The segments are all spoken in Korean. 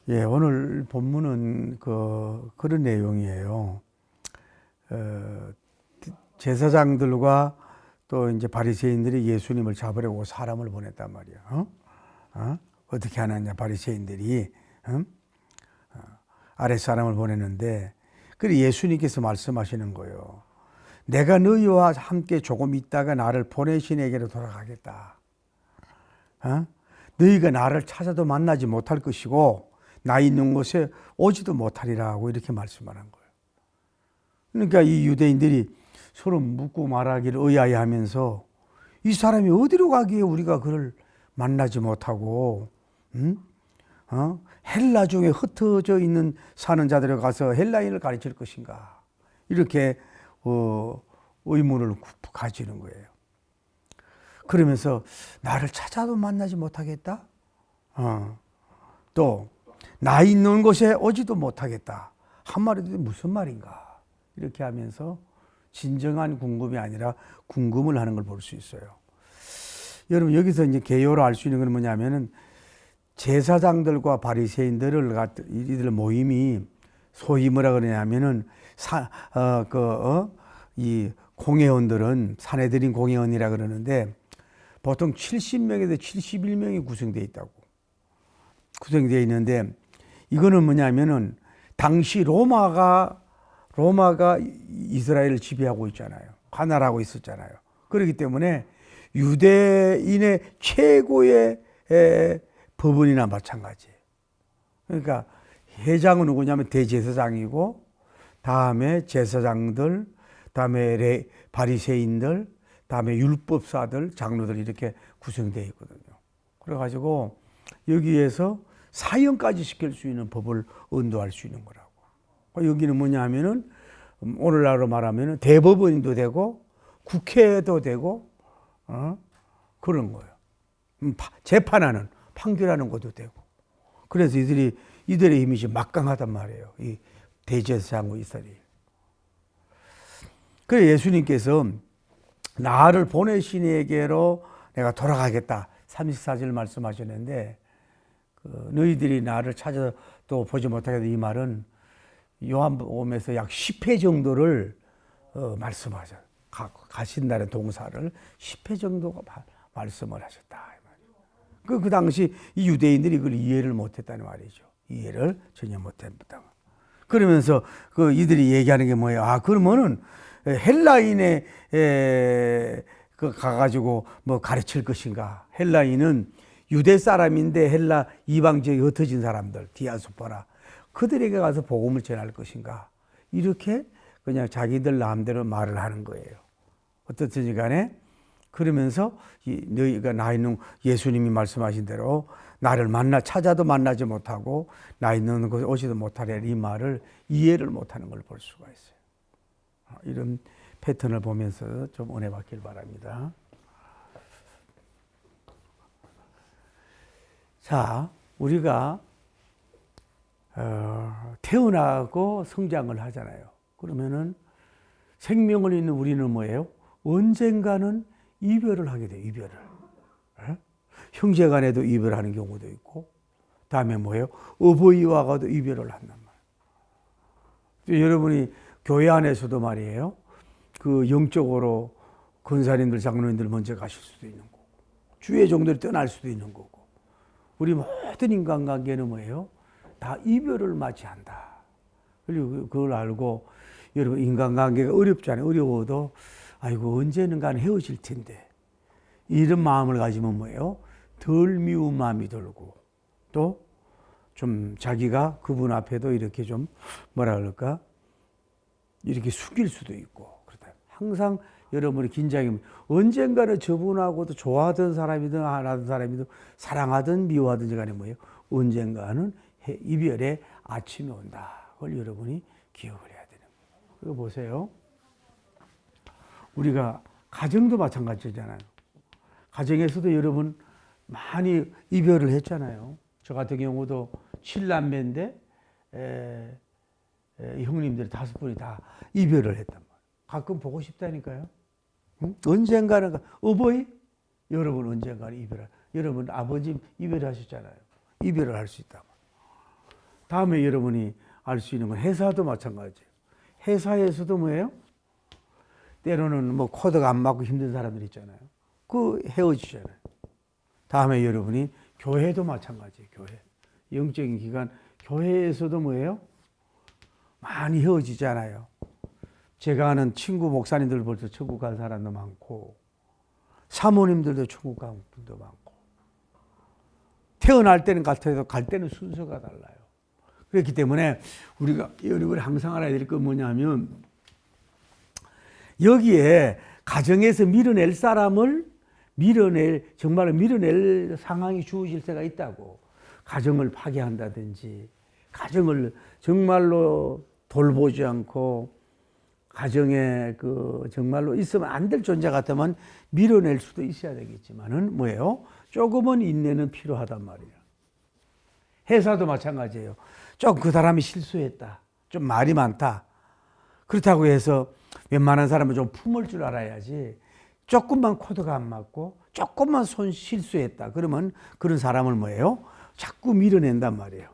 예, 오늘 본문은 그런 내용이에요. 제사장들과 또 이제 바리새인들이 예수님을 잡으려고 사람을 보냈단 말이야. 어떻게 하느냐, 바리새인들이 아랫 사람을 보냈는데, 그래 예수님께서 말씀하시는 거예요. 내가 너희와 함께 조금 있다가 나를 보내신 에게로 돌아가겠다. 너희가 나를 찾아도 만나지 못할 것이고 나 있는 곳에 오지도 못하리라고 이렇게 말씀하는 거예요. 그러니까 이 유대인들이 서로 묻고 말하기를 의아해하면서 이 사람이 어디로 가기에 우리가 그를 만나지 못하고 헬라 중에 흩어져 있는 사는 자들에 가서 헬라인을 가르칠 것인가, 이렇게 의문을 가지는 거예요. 그러면서 나를 찾아도 만나지 못하겠다. 또 나 있는 곳에 오지도 못하겠다. 한마디로 무슨 말인가, 이렇게 하면서 진정한 궁금이 아니라 궁금을 하는 걸 볼 수 있어요. 여러분, 여기서 이제 개요로 알 수 있는 건 뭐냐면은 제사장들과 바리새인들을 이들 모임이 소위 뭐라 그러냐면은 이 공회원들은 산헤드린 공회원이라 그러는데 보통 70명에서 71명이 구성되어 있다고. 구성되어 있는데 이거는 뭐냐면은 당시 로마가 이스라엘을 지배하고 있잖아요. 관할하고 있었잖아요. 그렇기 때문에 유대인의 최고의 법원이나 마찬가지예요. 그러니까 회장은 누구냐면 대제사장이고, 다음에 제사장들, 다음에 바리새인들, 다음에 율법사들, 장로들, 이렇게 구성되어 있거든요. 그래가지고 여기에서 사형까지 시킬 수 있는 법을 언도할 수 있는 거라고. 여기는 뭐냐 하면은 오늘날로 말하면은 대법원도 되고 국회도 되고 그런 거예요. 재판하는, 판결하는 것도 되고. 그래서 이들의 이미지 막강하단 말이에요. 이 대제사장과 이스라엘. 그래서 예수님께서 나를 보내신 이에게로 내가 돌아가겠다, 34절 말씀하셨는데, 너희들이 나를 찾아도 보지 못하겠다, 이 말은 요한복음에서 약 10회 정도를 말씀하셔요. 가신다는 동사를 10회 정도 말씀을 하셨다. 그 당시 이 유대인들이 그걸 이해를 못했다는 말이죠. 이해를 전혀 못했다. 그러면서 이들이 얘기하는 게 뭐예요? 그러면은 헬라인에 가가지고 뭐 가르칠 것인가? 헬라인은 유대 사람인데 헬라 이방 지역에 흩어진 사람들, 디아스포라, 그들에게 가서 복음을 전할 것인가? 이렇게 그냥 자기들 마음대로 말을 하는 거예요. 어떻든지 간에. 그러면서 너희가 나 있는, 예수님이 말씀하신 대로 나를 찾아도 만나지 못하고 나 있는 곳에 오지도 못하리라, 이 말을 이해를 못하는 걸 볼 수가 있어요. 이런 패턴을 보면서 좀 은혜 받길 바랍니다. 자, 우리가 태어나고 성장을 하잖아요. 그러면은 생명을 있는 우리는 뭐예요? 언젠가는 이별을 하게 돼요. 이별을. 형제 간에도 이별하는 경우도 있고, 다음에 뭐예요? 어버이와도 이별을 한단 말이에요. 여러분이 교회 안에서도 말이에요, 영적으로 권사님들, 장로님들 먼저 가실 수도 있는 거고, 주의 종들이 떠날 수도 있는 거고, 우리 모든 인간관계는 뭐예요? 다 이별을 맞이한다. 그리고 그걸 알고, 여러분, 인간관계가 어렵잖아요. 어려워도 아이고 언제는간 헤어질 텐데, 이런 마음을 가지면 뭐예요? 덜 미운 마음이 들고, 또 좀 자기가 그분 앞에도 이렇게 좀 뭐라 그럴까, 이렇게 숙일 수도 있고. 그렇다. 항상 여러분이 긴장이, 언젠가는 저분하고도 좋아하던 사람이든 안 하던 사람이든 사랑하든 미워하든지 간에 뭐예요? 언젠가는 이별의 아침이 온다. 그걸 여러분이 기억을 해야 되는 거예요. 그거 보세요. 우리가 가정도 마찬가지잖아요. 가정에서도 여러분 많이 이별을 했잖아요. 저 같은 경우도 7남매인데 형님들 5분이 다 이별을 했단 말이에요. 가끔 보고 싶다니까요. 응? 언젠가는, 어버이? 여러분 언젠가는 여러분 아버지 이별하셨잖아요. 이별을 할 수 있다. 다음에 여러분이 알 수 있는 건 회사도 마찬가지예요. 회사에서도 뭐예요? 때로는 뭐 코드가 안 맞고 힘든 사람들 있잖아요. 그 헤어지잖아요. 다음에 여러분이 교회도 마찬가지예요. 교회. 영적인 기관, 교회에서도 뭐예요? 많이 헤어지잖아요. 제가 아는 친구 목사님들 벌써 천국 간 사람도 많고, 사모님들도 천국 간 분도 많고, 태어날 때는 같아도 갈 때는 순서가 달라요. 그렇기 때문에 우리가 여러분이 항상 알아야 될 건 뭐냐면, 여기에 가정에서 밀어낼 사람을 정말로 밀어낼 상황이 주어질 때가 있다고. 가정을 파괴한다든지, 가정을 정말로 돌보지 않고, 가정에 정말로 있으면 안 될 존재 같으면 밀어낼 수도 있어야 되겠지만은 뭐예요? 조금은 인내는 필요하단 말이에요. 회사도 마찬가지예요. 좀 그 사람이 실수했다. 좀 말이 많다. 그렇다고 해서 웬만한 사람은 좀 품을 줄 알아야지. 조금만 코드가 안 맞고 조금만 실수했다. 그러면 그런 사람을 뭐예요? 자꾸 밀어낸단 말이에요.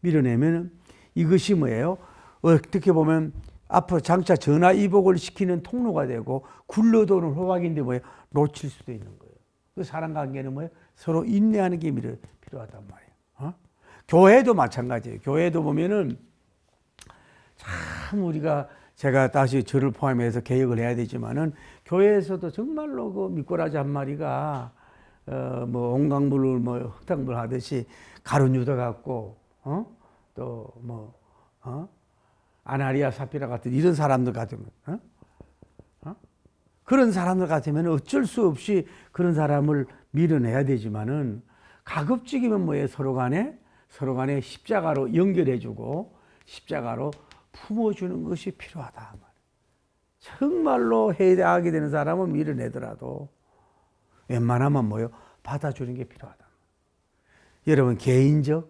밀어내면 이것이 뭐예요? 어떻게 보면 앞으로 장차 전화 이복을 시키는 통로가 되고 굴러도는 호박인데 뭐예요? 놓칠 수도 있는 거예요. 그 사람 관계는 뭐예요? 서로 인내하는 게 필요하단 말이에요. 교회도 마찬가지예요. 교회도 보면은 참 우리가 제가 다시 저를 포함해서 개혁을 해야 되지만은 교회에서도 정말로 그 미꾸라지 한 마리가 뭐 온강물을 뭐 흙탕물 하듯이 가룟유다 같고 또 뭐 아나리아 사피라 같은 이런 사람들 같으면 그런 사람들 같으면 어쩔 수 없이 그런 사람을 밀어내야 되지만은 가급적이면 뭐예요? 서로 간에 십자가로 연결해주고 십자가로 품어주는 것이 필요하다. 정말로 해야하게 되는 사람은 밀어내더라도 웬만하면 뭐예요? 받아주는 게 필요하다. 여러분 개인적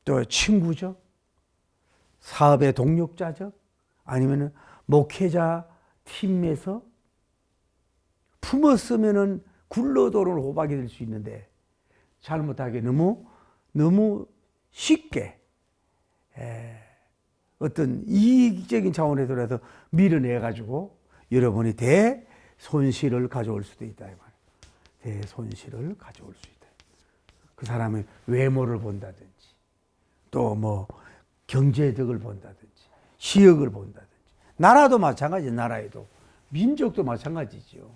또 친구적 사업의 동력자적 아니면 목회자 팀에서 품었으면은 굴러도는 호박이 될 수 있는데 잘못하게 너무 쉽게 어떤 이익적인 차원에서라도 밀어내가지고 여러분이 대손실을 가져올 수도 있다. 대손실을 가져올 수 있다. 그 사람의 외모를 본다든지 또 뭐 경제덕을 본다든지 시역을 본다든지 나라도 마찬가지 나라에도 민족도 마찬가지죠.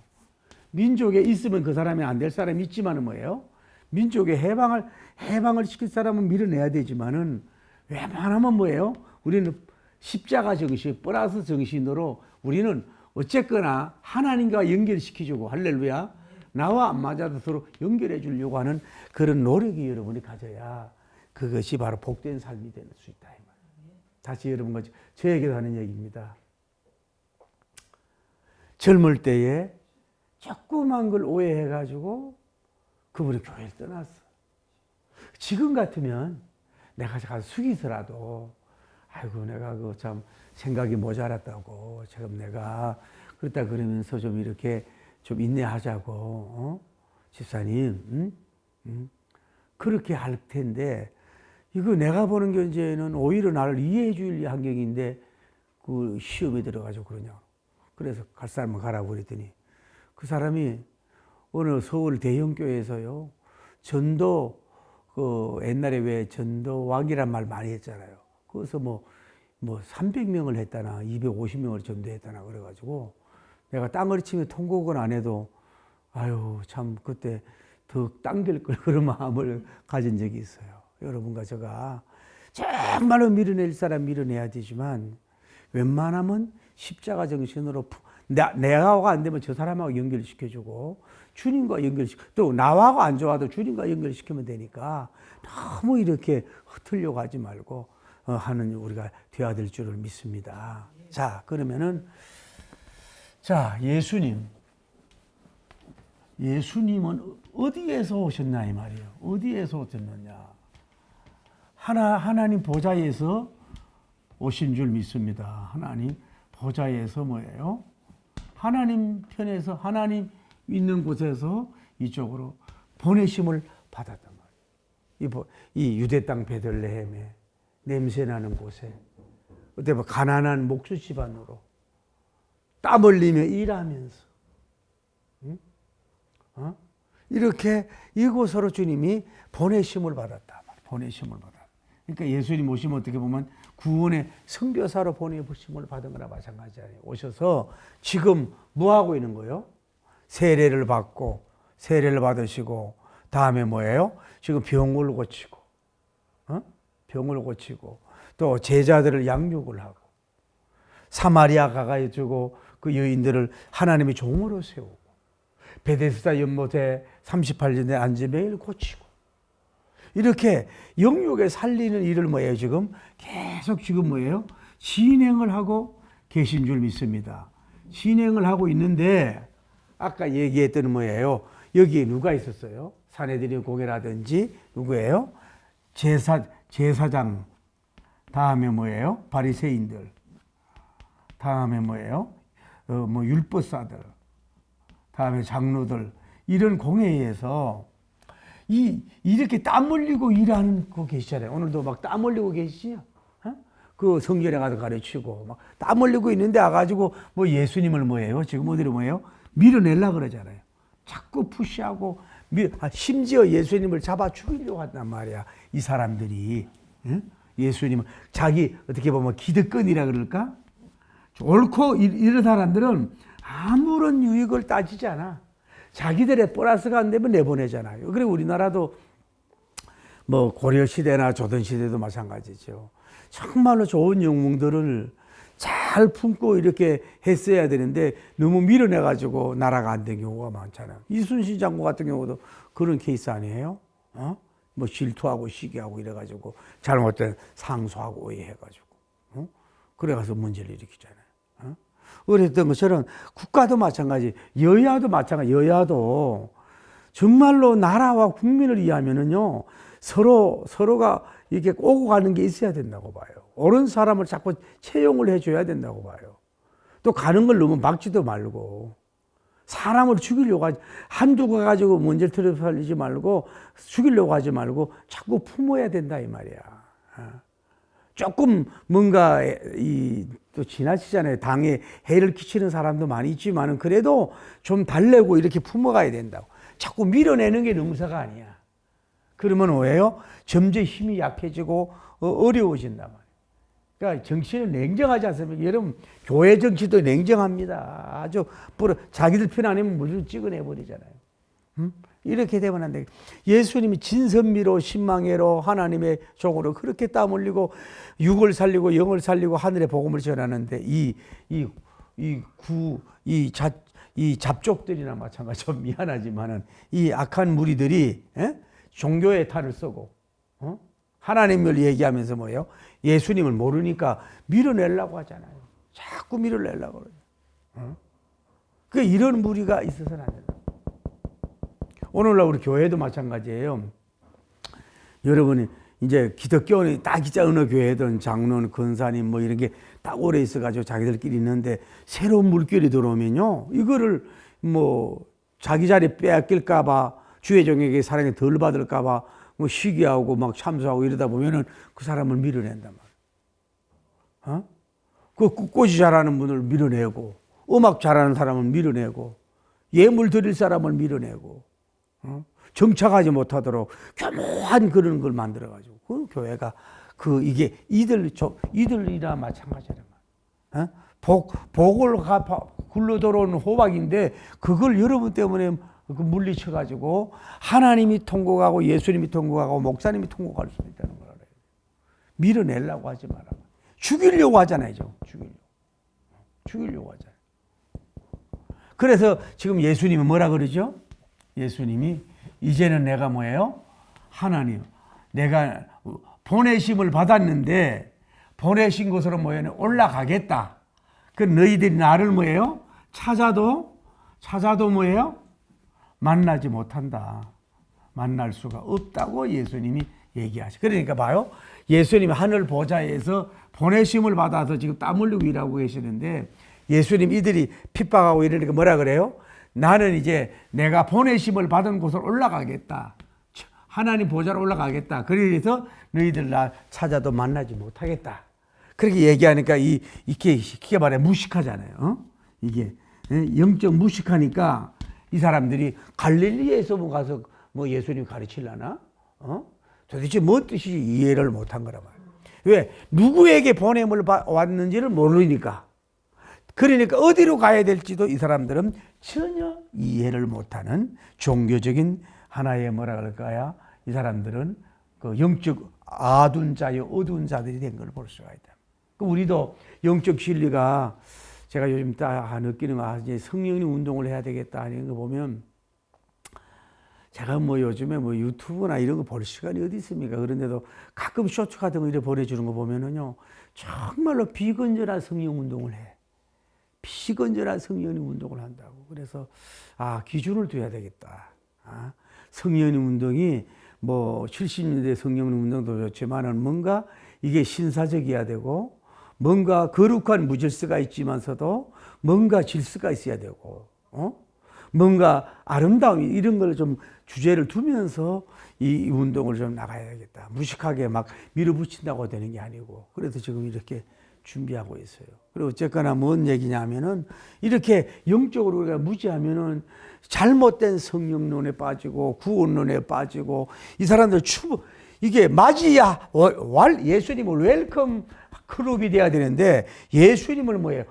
민족에 있으면 그 사람이 안 될 사람이 있지만은 뭐예요? 민족에 해방을 시킬 사람은 밀어내야 되지만은 웬만하면 뭐예요? 우리는 십자가 정신, 플러스 정신으로 우리는 어쨌거나 하나님과 연결시키려고 할렐루야. 나와 안 맞아도 서로 연결해 주려고 하는 그런 노력이 여러분이 가져야 그것이 바로 복된 삶이 될 수 있다. 다시 여러분과 저에게도 하는 얘기입니다. 젊을 때에 조그만 걸 오해해가지고 그분이 교회를 떠났어. 지금 같으면 내가 가서 숙이더라도 아이고 내가 그 참 생각이 모자랐다고 지금 내가 그렇다 그러면서 좀 이렇게 좀 인내하자고 집사님 그렇게 할 텐데 이거 내가 보는 견제는 오히려 나를 이해해 줄 환경인데 그 시험에 들어가지고 그러냐. 그래서 갈 사람은 가라고 그랬더니 그 사람이 어느 서울 대형교회에서요 전도 그 옛날에 왜 전도왕이란 말 많이 했잖아요. 거기서 뭐 300명을 했다나 250명을 전도했다나 그래가지고 내가 땅을 치며 통곡은 안 해도 아유 참 그때 더 당길 걸 그런 마음을 가진 적이 있어요. 여러분과 제가 정말로 밀어낼 사람 밀어내야 되지만 웬만하면 십자가 정신으로 내하고 안 되면 저 사람하고 연결시켜주고 주님과 또 나하고 안 좋아도 주님과 연결시키면 되니까 너무 이렇게 흐트려고 하지 말고 하는 우리가 되어야 될 줄을 믿습니다. 자, 그러면은 예수님은 어디에서 오셨나 이 말이에요. 어디에서 오셨느냐? 하나님 보좌에서 오신 줄 믿습니다. 하나님 보좌에서 뭐예요? 하나님 편에서 하나님 있는 곳에서 이쪽으로 보내심을 받았단 말이에요. 이 유대 땅 베들레헴에 냄새나는 곳에 어때 뭐 가난한 목수 집안으로 땀 흘리며 일하면서 이렇게 이곳으로 주님이 보내심을 받았다. 보내심을 받았다. 그러니까 예수님 오시면 어떻게 보면 구원의 선교사로 보내심을 받은 거나 마찬가지예요. 오셔서 지금 뭐 하고 있는 거예요? 세례를 받고 세례를 받으시고 다음에 뭐예요? 지금 병을 고치고 병을 고치고 또 제자들을 양육을 하고 사마리아 가가지고 그 여인들을 하나님의 종으로 세우고 베데스다 연못에 38년에 앉아 매일 고치고 이렇게 영육에 살리는 일을 뭐예요? 지금 계속 지금 뭐예요? 진행을 하고 계신 줄 믿습니다. 진행을 하고 있는데 아까 얘기했던 뭐예요? 여기에 누가 있었어요? 산헤드린 공회라든지 누구예요? 제사장 다음에 뭐예요? 바리새인들 다음에 뭐예요? 뭐 율법사들 다음에 장로들 이런 공회에서 이렇게 땀 흘리고 일하는 거 계시잖아요. 오늘도 막 땀 흘리고 계시죠? 그 성전에 가서 가르치고 막 땀 흘리고 있는데 와가지고 뭐 예수님을 뭐예요? 지금 어디로 뭐예요? 밀어내려 그러잖아요. 자꾸 푸시하고 심지어 예수님을 잡아 죽이려고 한단 말이야. 이 사람들이 예수님을 자기 어떻게 보면 기득권이라 그럴까? 옳고 이런 사람들은 아무런 유익을 따지지 않아. 자기들의 플러스가 안 되면 내보내잖아요. 그리고 우리나라도 뭐 고려시대나 조선시대도 마찬가지죠. 정말로 좋은 영웅들을 잘 품고 이렇게 했어야 되는데 너무 밀어내가지고 나라가 안 된 경우가 많잖아요. 이순신 장군 같은 경우도 그런 케이스 아니에요? 뭐 질투하고 시기하고 이래가지고 잘못된 상소하고 오해해가지고 그래가서 문제를 일으키잖아요. 그랬던 것처럼 국가도 마찬가지, 여야도 정말로 나라와 국민을 위하면은요 서로가 이렇게 오고 가는 게 있어야 된다고 봐요. 옳은 사람을 자꾸 채용을 해줘야 된다고 봐요. 또 가는 걸 너무 막지도 말고 사람을 죽이려고 하지 한두가 가지고 문제를 틀어살리지 말고 죽이려고 하지 말고 자꾸 품어야 된다 이 말이야. 조금 뭔가 또 지나치잖아요. 당에 해를 끼치는 사람도 많이 있지만은 그래도 좀 달래고 이렇게 품어가야 된다고. 자꾸 밀어내는 게 능사가 아니야. 그러면 왜요? 점점 힘이 약해지고 어려워진단 말이에요. 그러니까 정치는 냉정하지 않습니까? 여러분 교회 정치도 냉정합니다. 아주 자기들 편 아니면 물을 찍어내버리잖아요. 이렇게 되면 안 돼. 예수님이 진선미로 신망회로 하나님의 종으로 그렇게 땀 흘리고 육을 살리고 영을 살리고 하늘의 복음을 전하는데 이 잡족들이나 마찬가지 좀 미안하지만은 이 악한 무리들이 종교의 탈을 쓰고 하나님을 얘기하면서 뭐예요? 예수님을 모르니까 밀어내려고 하잖아요. 자꾸 밀어내려고 그래요. 그 이런 무리가 있어서는 안 된다. 오늘날 우리 교회도 마찬가지예요. 여러분이 이제 기독교는 딱 진짜 어느 교회든 장로는 권사님 뭐 이런 게 딱 오래 있어가지고 자기들끼리 있는데 새로운 물결이 들어오면요 이거를 뭐 자기 자리 빼앗길까봐 주의 종에게 사랑이 덜 받을까봐 뭐 시기하고 막 참수하고 이러다 보면은 그 사람을 밀어낸단 말이에요. 그 꽃꽂이 잘하는 분을 밀어내고 음악 잘하는 사람을 밀어내고 예물 드릴 사람을 밀어내고 정착하지 못하도록 교묘한 그런 걸 만들어가지고 그 교회가 이게 이들이나 마찬가지란 말이에요. 복을 굴러 들어오는 호박인데 그걸 여러분 때문에 물리쳐가지고 하나님이 통곡하고 예수님이 통곡하고 목사님이 통곡할 수 있다는 걸 알아요. 밀어내려고 하지 마라. 죽이려고 하잖아요. 죽이려고 하잖아요. 그래서 지금 예수님이 뭐라 그러죠? 예수님이 이제는 내가 뭐예요? 하나님, 내가 보내심을 받았는데 보내신 곳으로 뭐예요? 올라가겠다. 그 너희들이 나를 뭐예요? 찾아도 뭐예요? 만나지 못한다. 만날 수가 없다고 예수님이 얘기하시죠. 그러니까 봐요. 예수님이 하늘 보좌에서 보내심을 받아서 지금 땀 흘리고 일하고 계시는데 예수님 이들이 핍박하고 이러니까 뭐라 그래요? 나는 이제 내가 보내심을 받은 곳으로 올라가겠다. 하나님 보좌로 올라가겠다. 그래서 너희들 나 찾아도 만나지 못하겠다. 그렇게 얘기하니까 이게 말해 무식하잖아요. 이게 영적 무식하니까 이 사람들이 갈릴리에서 뭐 가서 뭐 예수님 가르치려나? 도대체 뭐 뜻이 이해를 못한 거란 말이에요. 왜? 누구에게 보냄을 왔는지를 모르니까. 그러니까 어디로 가야 될지도 이 사람들은 전혀 이해를 못하는 종교적인 하나의 뭐라 그럴까요? 이 사람들은 그 영적 아둔 자요 어두운 자들이 된 걸 볼 수가 있다. 우리도 영적 진리가 제가 요즘 딱 느끼는 거 이제 성령님 운동을 해야 되겠다 하는 거 보면 제가 뭐 요즘에 뭐 유튜브나 이런 거 볼 시간이 어디 있습니까? 그런데도 가끔 쇼츠 같은 거 이렇게 보내주는 거 보면은요 정말로 비건전한 성령 운동을 해. 비건전한 성령님 운동을 한다고. 그래서 기준을 둬야 되겠다. 성령님 운동이 뭐 70년대 성령님 운동도 좋지만은 뭔가 이게 신사적이어야 되고 뭔가 거룩한 무질서가 있지만서도 뭔가 질서가 있어야 되고 뭔가 아름다움 이런 걸 좀 주제를 두면서 이 운동을 좀 나가야겠다. 무식하게 막 밀어붙인다고 되는 게 아니고 그래서 지금 이렇게 준비하고 있어요. 그리고 어쨌거나 뭔 얘기냐면은 이렇게 영적으로 우리가 무지하면은 잘못된 성령론에 빠지고 구원론에 빠지고 이 사람들 이게 맞이야 예수님을 웰컴 클럽이 돼야 되는데 예수님을 뭐예요?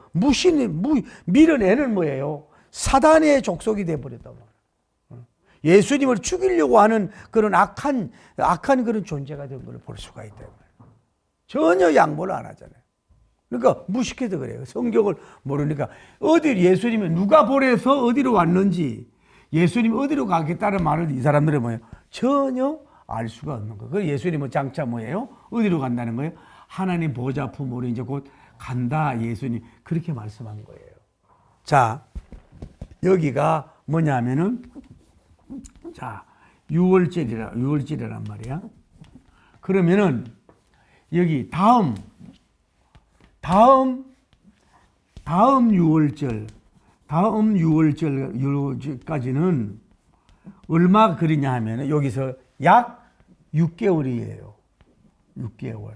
밀어내는 뭐예요? 사단의 족속이 돼버렸단 말이에요. 예수님을 죽이려고 하는 그런 악한 그런 존재가 된 걸 볼 수가 있다. 전혀 양보를 안 하잖아요. 그러니까 무식해서 그래요. 성경을 모르니까 예수님이 누가 보내서 어디로 왔는지 예수님이 어디로 가겠다는 말을 이 사람들은 뭐예요? 전혀 알 수가 없는 거예요. 그래서 예수님은 장차 뭐예요? 어디로 간다는 거예요? 하나님 보좌 품으로 이제 곧 간다. 예수님 그렇게 말씀한 거예요. 자, 여기가 뭐냐면은 자, 6월절이란 말이야. 그러면은 여기 다음 6월절까지는 얼마 그리냐 하면은 여기서 약 6개월이에요. 6개월.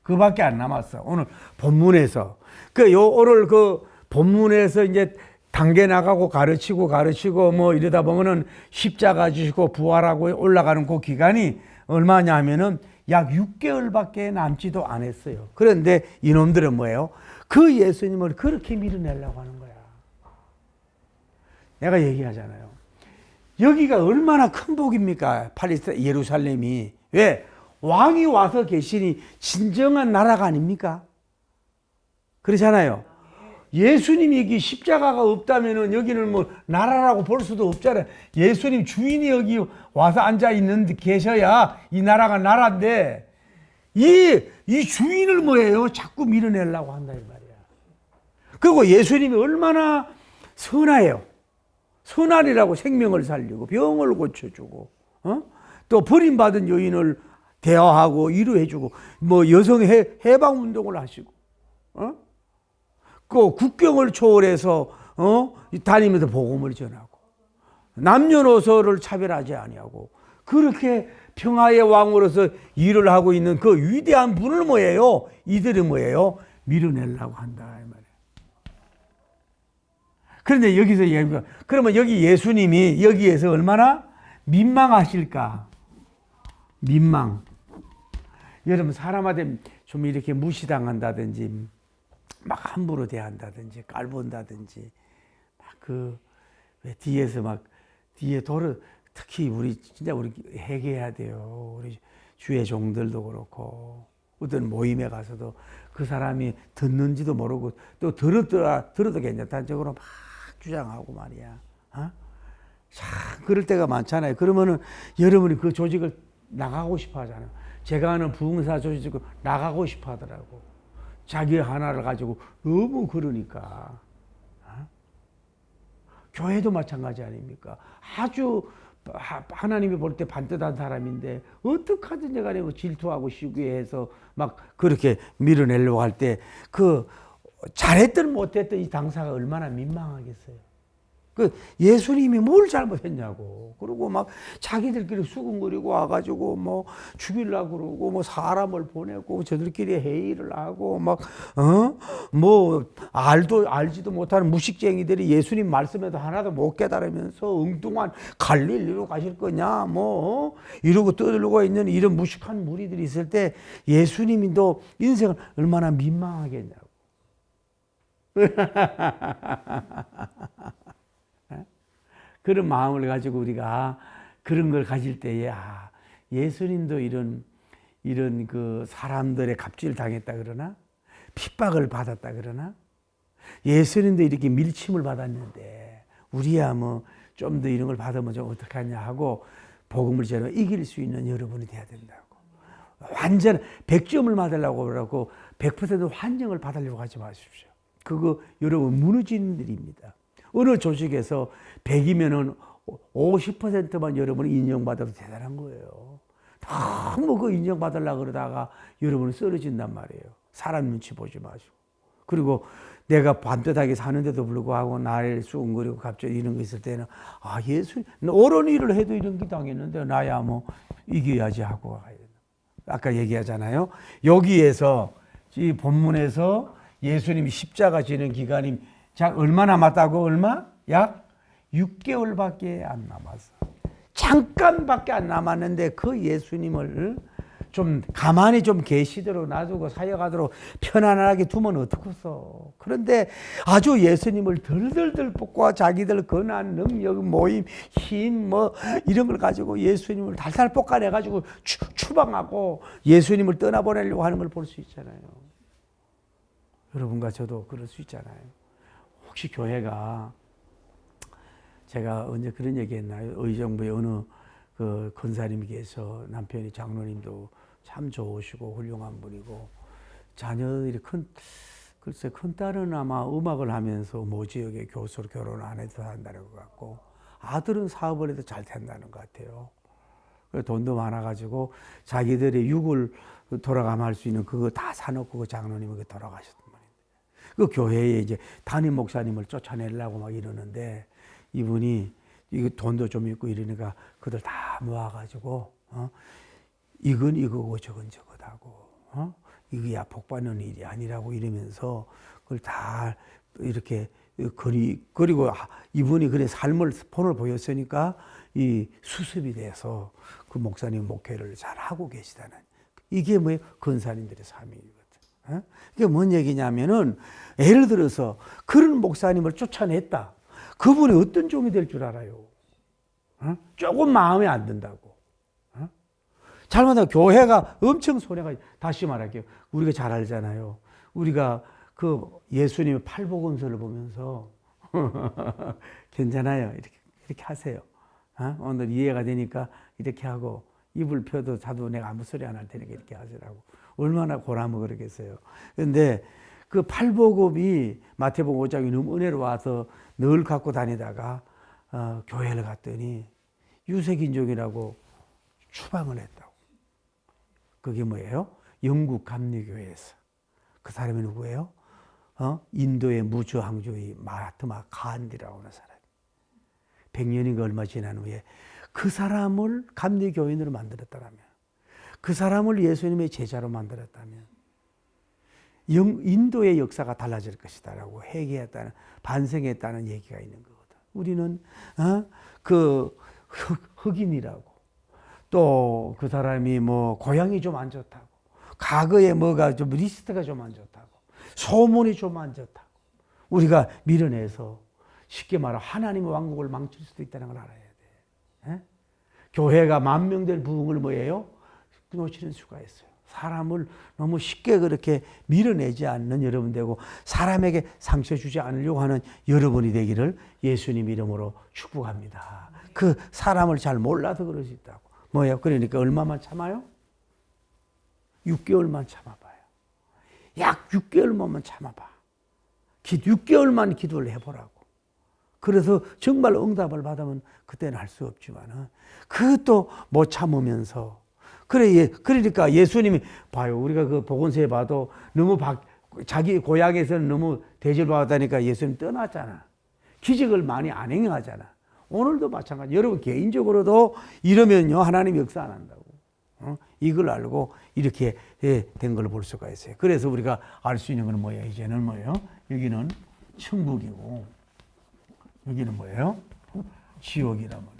그밖에 안 남았어. 오늘 본문에서. 오늘 본문에서 이제 단계 나가고 가르치고 뭐 이러다 보면은 십자가 지시고 부활하고 올라가는 그 기간이 얼마냐 하면은 약 6개월밖에 남지도 않았어요. 그런데 이놈들은 뭐예요? 그 예수님을 그렇게 밀어내려고 하는 거야. 내가 얘기하잖아요. 여기가 얼마나 큰 복입니까? 팔레스타인 예루살렘이. 왜? 왕이 와서 계시니 진정한 나라가 아닙니까? 그렇잖아요. 예수님이 여기 십자가가 없다면은 여기는 뭐 나라라고 볼 수도 없잖아요. 예수님 주인이 여기 와서 앉아 있는데 계셔야 이 나라가 나라인데 이 주인을 뭐예요? 자꾸 밀어내려고 한다 이 말이야. 그리고 예수님이 얼마나 선하예요. 선하리라고 생명을 살리고 병을 고쳐주고 또 버림받은 여인을 대화하고 위로해주고 뭐 여성 해방 운동을 하시고 그 국경을 초월해서 다니면서 복음을 전하고 남녀노소를 차별하지 아니하고 그렇게 평화의 왕으로서 일을 하고 있는 그 위대한 분을 뭐예요? 이들은 뭐예요? 밀어내려고 한다 이 말이에요. 그런데 여기서 얘기가 그러면 여기 예수님이 여기에서 얼마나 민망하실까? 민망. 여러분 사람한테 좀 이렇게 무시당한다든지 막 함부로 대한다든지 깔본다든지 막 왜 뒤에서 막 뒤에 특히 우리 회개해야 돼요. 우리 주의 종들도 그렇고 어떤 모임에 가서도 그 사람이 듣는지도 모르고 또 들어도 괜찮다는 쪽으로 막 주장하고 말이야. 참 그럴 때가 많잖아요. 그러면은 여러분이 그 조직을 나가고 싶어 하잖아요. 제가 아는 부흥사 조직을 나가고 싶어 하더라고. 자기 하나를 가지고 너무 그러니까. 교회도 마찬가지 아닙니까? 아주 하나님이 볼 때 반듯한 사람인데 어떡하든지 간에 질투하고 시기해서 막 그렇게 밀어내려고 할 때 잘했든 못했든 이 당사가 얼마나 민망하겠어요. 그 예수님이 뭘 잘못했냐고. 그리고 막 자기들끼리 수군거리고 와가지고 뭐 죽이려고 그러고 뭐 사람을 보내고 저들끼리 회의를 하고 막, 뭐 알지도 못하는 무식쟁이들이 예수님 말씀에도 하나도 못 깨달으면서 엉뚱한 갈릴리로 가실 거냐 뭐 이러고 떠들고 있는 이런 무식한 무리들이 있을 때 예수님이 또 인생을 얼마나 민망하겠냐고. 그런 마음을 가지고 우리가 그런 걸 가질 때에 예수님도 이런 그 사람들의 갑질을 당했다 그러나 핍박을 받았다 그러나 예수님도 이렇게 밀침을 받았는데 우리야 뭐 좀 더 이런 걸 받으면 좀 어떡하냐 하고 복음을 전하 이길 수 있는 여러분이 돼야 된다고. 완전 100점을 받으려고 그러고 100% 환영을 받으려고 하지 마십시오. 그거 여러분 무너지는 일입니다. 어느 조직에서 100이면은 50%만 여러분이 인정받아도 대단한 거예요. 너무 그 인정받으려고 그러다가 여러분은 쓰러진단 말이에요. 사람 눈치 보지 마시고. 그리고 내가 반듯하게 사는데도 불구하고 나를 수군거리고 갑자기 이런 거 있을 때는 예수 옳은 일을 해도 이런 게 당했는데 나야 뭐 이겨야지 하고 아까 얘기하잖아요. 여기에서 이 본문에서 예수님이 십자가 지는 기간이 얼마 남았다고? 얼마? 약 6개월밖에 안 남았어. 잠깐밖에 안 남았는데 그 예수님을 좀 가만히 좀 계시도록 놔두고 사역하도록 편안하게 두면 어떡겠어. 그런데 아주 예수님을 덜덜덜 뽑고 자기들 권한, 능력, 모임, 힘 뭐 이런 걸 가지고 예수님을 달달 볶아내가지고 추방하고 예수님을 떠나보내려고 하는 걸 볼 수 있잖아요. 여러분과 저도 그럴 수 있잖아요. 혹시 교회가 제가 언제 그런 얘기 했나요? 의정부의 어느 그 권사님께서 남편이 장로님도 참 좋으시고 훌륭한 분이고 자녀들이 글쎄 큰딸은 아마 음악을 하면서 모 지역의 교수로 결혼 안 해도 한다는 것 같고 아들은 사업을 해도 잘 된다는 것 같아요. 돈도 많아가지고 자기들의 육을 돌아가면 할 수 있는 그거 다 사놓고 그 장로님에게 돌아가셨단 말인데 그 교회에 이제 담임 목사님을 쫓아내려고 막 이러는데 이분이 이거 돈도 좀 있고 이러니까 그들 다 모아가지고 이건 이거고 저건 저거다고 이거야 복받는 일이 아니라고 이러면서 그걸 다 이렇게 그리고 이분이 그래 삶을 본을 보였으니까 이 수습이 돼서 그 목사님 목회를 잘 하고 계시다는 이게 뭐예요? 권사님들의 삶이거든. 이게 뭔 얘기냐면은 예를 들어서 그런 목사님을 쫓아냈다. 그분이 어떤 종이 될 줄 알아요? 조금 마음에 안 든다고. 잘못하면 교회가 엄청 손해가, 다시 말할게요. 우리가 잘 알잖아요. 우리가 그 예수님의 팔복음서를 보면서 괜찮아요. 이렇게 하세요. 오늘 이해가 되니까 이렇게 하고 입을 펴도 자도 내가 아무 소리 안 할 테니까 이렇게 하시라고. 얼마나 고라면 그러겠어요. 그런데 그 팔복음이 마태복음 5장이 너무 은혜로워서 늘 갖고 다니다가 교회를 갔더니 유색인종이라고 추방을 했다고. 그게 뭐예요? 영국 감리교회에서. 그 사람이 누구예요? 인도의 무주항주의 마하트마 간디라고 하는 사람. 100년인가 얼마 지난 후에 그 사람을 감리교인으로 만들었다면, 그 사람을 예수님의 제자로 만들었다면 인도의 역사가 달라질 것이다라고 회개했다는, 반성했다는 얘기가 있는 거거든. 우리는 그 흑인이라고, 또 그 사람이 뭐 고향이 좀 안 좋다고, 과거에 뭐가 좀 리스트가 좀 안 좋다고, 소문이 좀 안 좋다고 우리가 밀어내서 쉽게 말하면 하나님의 왕국을 망칠 수도 있다는 걸 알아야 돼. 교회가 10,000명 될 부흥을 뭐예요? 놓치는 수가 있어요. 사람을 너무 쉽게 그렇게 밀어내지 않는 여러분 되고 사람에게 상처 주지 않으려고 하는 여러분이 되기를 예수님 이름으로 축복합니다. 그 사람을 잘 몰라서 그럴 수 있다고. 뭐예요? 그러니까 얼마만 참아요? 6개월만 참아봐요. 약 6개월만 참아봐. 6개월만 기도를 해보라고. 그래서 정말 응답을 받으면 그때는 할 수 없지만은 그것도 못 참으면서 그러니까 예수님이 봐요. 우리가 그 복음서에 봐도 너무 자기 고향에서는 너무 대접받았다니까 예수님 떠났잖아. 기적을 많이 안 행하잖아. 오늘도 마찬가지. 여러분 개인적으로도 이러면요 하나님 역사 안 한다고. 이걸 알고 이렇게 된 걸 볼 수가 있어요. 그래서 우리가 알 수 있는 건 뭐예요? 이제는 뭐예요? 여기는 천국이고 여기는 뭐예요? 지옥이란 말이에요.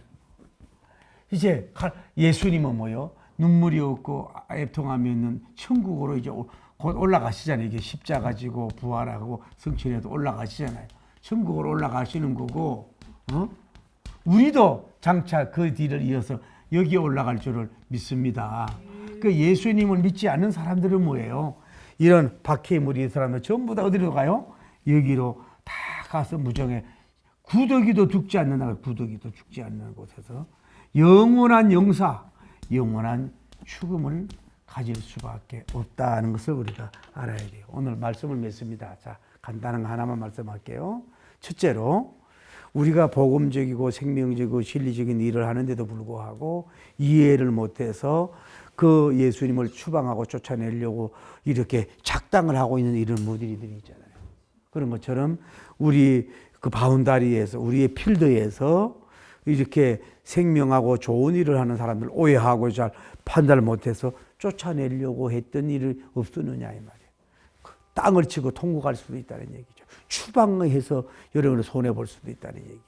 이제 예수님은 뭐예요? 눈물이 없고 애통함이 있는 천국으로 이제 곧 올라가시잖아요. 이게 십자가 지고 부활하고 성취해도 올라가시잖아요. 천국으로 올라가시는 거고, 우리도 장차 그 뒤를 이어서 여기에 올라갈 줄을 믿습니다. 그 예수님을 믿지 않는 사람들은 뭐예요? 이런 박해물이 사람들 전부 다 어디로 가요? 여기로 다 가서 무정에 구더기도 죽지 않는 나라, 구더기도 죽지 않는 곳에서 영원한 영사, 영원한 죽음을 가질 수밖에 없다는 것을 우리가 알아야 돼요. 오늘 말씀을 맺습니다. 자, 간단한 거 하나만 말씀할게요. 첫째로 우리가 복음적이고 생명적이고 진리적인 일을 하는데도 불구하고 이해를 못해서 그 예수님을 추방하고 쫓아내려고 이렇게 작당을 하고 있는 이런 무리들이 있잖아요. 그런 것처럼 우리 그 바운다리에서 우리의 필드에서 이렇게 생명하고 좋은 일을 하는 사람들 오해하고 잘 판단을 못해서 쫓아내려고 했던 일이 없었느냐 이 말이에요. 땅을 치고 통곡할 수도 있다는 얘기죠. 추방해서 여러분을 손해볼 수도 있다는 얘기지.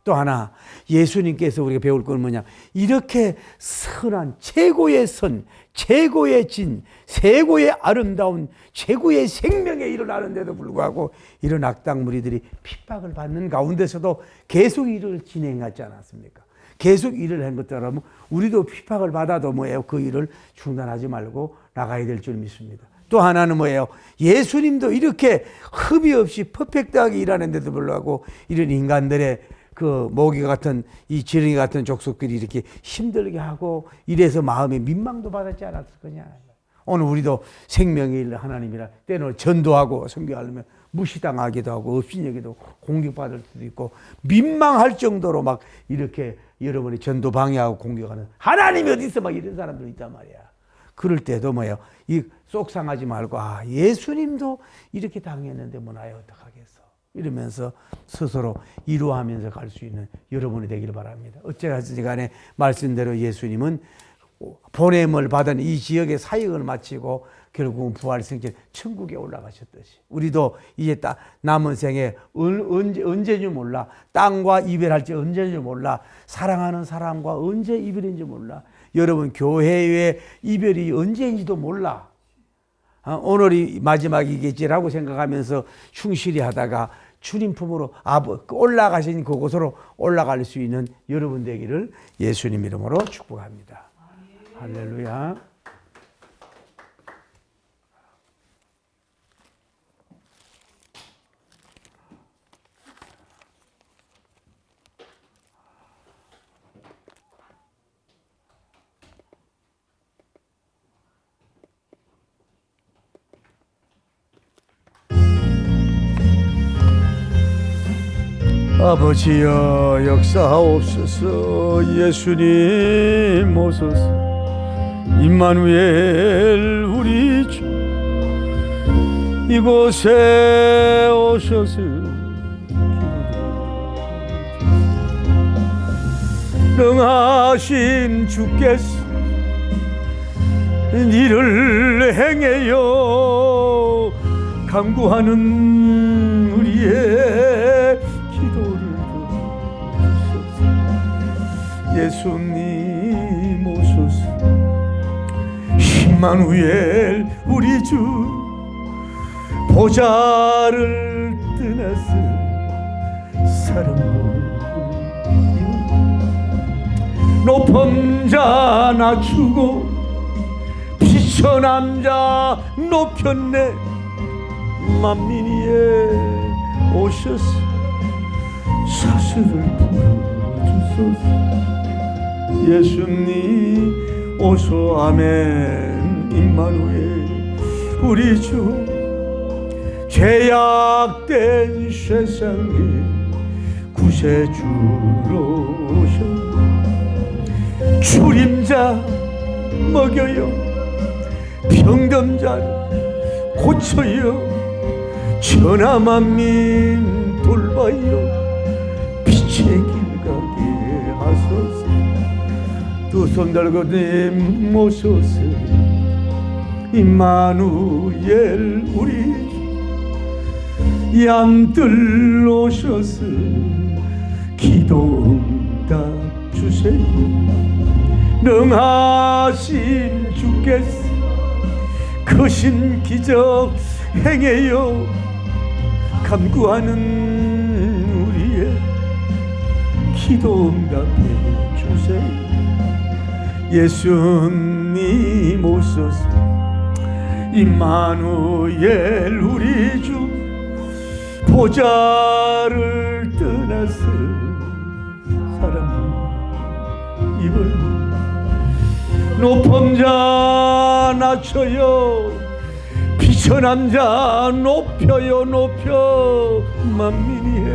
또 하나 예수님께서 우리가 배울 건 뭐냐, 이렇게 선한 최고의 선, 최고의 진, 최고의 아름다운 최고의 생명의 일을 하는데도 불구하고 이런 악당 무리들이 핍박을 받는 가운데서도 계속 일을 진행하지 않았습니까? 계속 일을 한 것처럼 우리도 핍박을 받아도 뭐예요? 그 일을 중단하지 말고 나가야 될 줄 믿습니다. 또 하나는 뭐예요? 예수님도 이렇게 흠이 없이 퍼펙트하게 일하는데도 불구하고 이런 인간들의 그 모기 같은 이 지렁이 같은 족속들이 이렇게 힘들게 하고 이래서 마음에 민망도 받았지 않았을 거냐. 오늘 우리도 생명의 일 하나님이라 때는 전도하고 선교하려면 무시당하기도 하고 업신여기도 공격받을 수도 있고 민망할 정도로 막 이렇게 여러분이 전도 방해하고 공격하는 하나님이 어디 있어 막 이런 사람들 있단 말이야. 그럴 때도 뭐예요? 이 속상하지 말고 예수님도 이렇게 당했는데 뭐 나야 어떡하겠어. 이러면서 스스로 이루어하면서 갈 수 있는 여러분이 되기를 바랍니다. 어찌하든지 간에 말씀대로 예수님은 보냄을 받은 이 지역의 사역을 마치고 결국은 부활승진 천국에 올라가셨듯이 우리도 이제 딱 남은 생에 언제인지 몰라. 땅과 이별할지 언제인지 몰라. 사랑하는 사람과 언제 이별인지 몰라. 여러분 교회의 이별이 언제인지도 몰라. 오늘이 마지막이겠지라고 생각하면서 충실히 하다가 주님 품으로 올라가신 그곳으로 올라갈 수 있는 여러분 되기를 예수님 이름으로 축복합니다. 할렐루야. 아버지여 역사하옵소서. 예수님 오소서. 임마누엘 우리 주 이곳에 오셔서 능하신 주께서 이를 행하여 간구하는 우리의 기도를 들으소서. 예수님 오소서. 임마누엘 우리 주 보좌를 떠나서 사랑으로 높은 자 낮추고 비천한 자 높였네. 만민이에 오셔서 사슬을 풀어주소서. 예수님 오소. 아멘. 임마누엘 우리 주 죄악된 세상에 구세주로 오셔 주림자 먹여요. 병든 자를 고쳐요. 천하만민 돌봐 인도하여 빛의 길 가게 하소서. 두 손 들고 내 모셔서 임마누엘 우리 주 양들 오셔서 기도 응답 주세요. 능하신 주께서 크신 기적 행해요. 간구하는 우리의 기도 응답해 주세요. 예수님 오소서. 임마누엘 우리 주 보좌를 떠나서 사람 입을 높은 자 낮춰요. 비천한 자 높여요. 높여 만민이해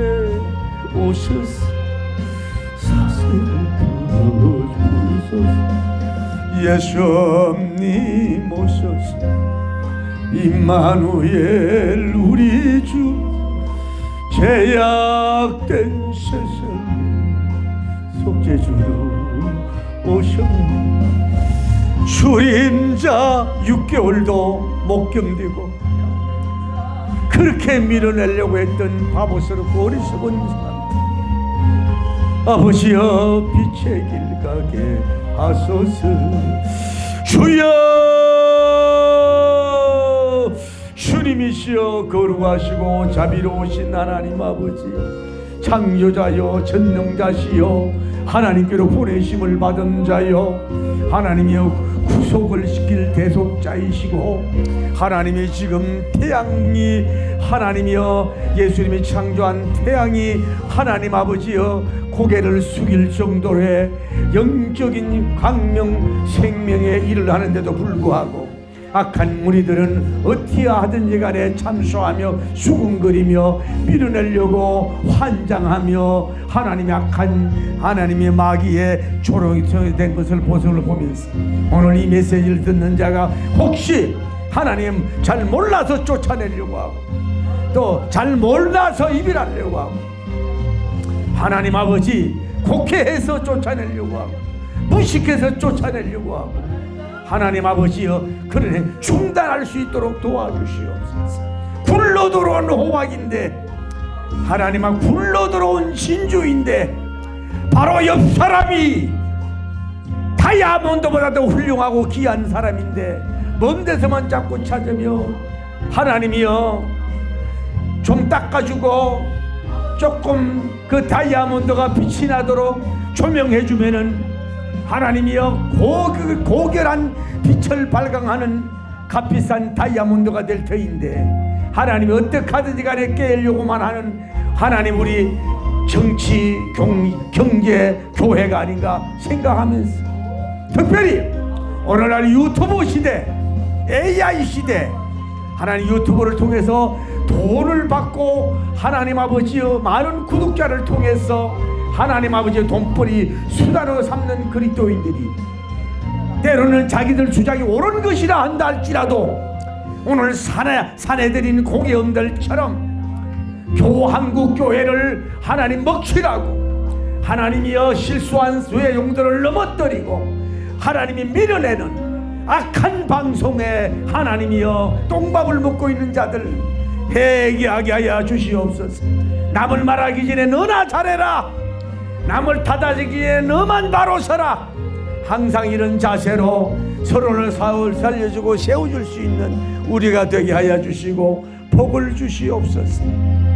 오셔서 사슬을 풀어주소서. 예수님 오셔서 임마누엘 우리 주 제약된 세상에 속죄주로 오셨네. 주림자 6개월도 못 견디고 그렇게 밀어내려고 했던 바보스럽고 어리석은 사람, 아버지여 빛의 길 가게 하소서. 주여 주님이시여 거룩하시고 자비로우신 하나님 아버지, 창조자여 전능자시여 하나님께로 보내심을 받은 자여 하나님이여 구속을 시킬 대속자이시고 하나님이 지금 태양이 하나님이여 예수님이 창조한 태양이 하나님 아버지여 고개를 숙일 정도의 영적인 광명 생명의 일을 하는데도 불구하고 악한 무리들은 어떻게 하든지 간에 참소하며 수군거리며 밀어내려고 환장하며 하나님의 악한 하나님의 마귀의 조롱이 된 것을 보면서 오늘 이 메시지를 듣는 자가 혹시 하나님 잘 몰라서 쫓아내려고 하고 또 잘 몰라서 이별하려고 하고 하나님 아버지 곡해해서 쫓아내려고 하고 무식해서 쫓아내려고 하고 하나님 아버지여 그러니 중단할 수 있도록 도와주시옵소서. 굴러 들어온 호박인데 하나님 앞 굴러 들어온 진주인데 바로 옆 사람이 다이아몬드보다도 훌륭하고 귀한 사람인데 먼 데서만 자꾸 찾으며 하나님이여 좀 닦아주고 조금 그 다이아몬드가 빛이 나도록 조명해주면은 하나님이여 고결한 빛을 발광하는 값비싼 다이아몬드가 될 터인데 하나님이 어떻게 하든지 간에 깨려고만 하는 하나님 우리 정치, 경제, 교회가 아닌가 생각하면서 특별히 오늘날 유튜브 시대, AI 시대 하나님 유튜브를 통해서 돈을 받고 하나님 아버지여 많은 구독자를 통해서 하나님 아버지의 돈벌이 수단으로 삼는 그리스도인들이 때로는 자기들 주장이 옳은 것이라 한다 할지라도 오늘 사내들인 공예음들처럼 한국교회를 하나님 먹칠하고 하나님이여 실수한 수의 용도를 넘어뜨리고 하나님이 밀어내는 악한 방송에 하나님이여 똥밥을 먹고 있는 자들 회개하게 하여 주시옵소서. 남을 말하기 전에 너나 잘해라. 남을 다다지기에 너만 바로 서라. 항상 이런 자세로 서로를 살려주고 세워줄 수 있는 우리가 되게 하여 주시고 복을 주시옵소서.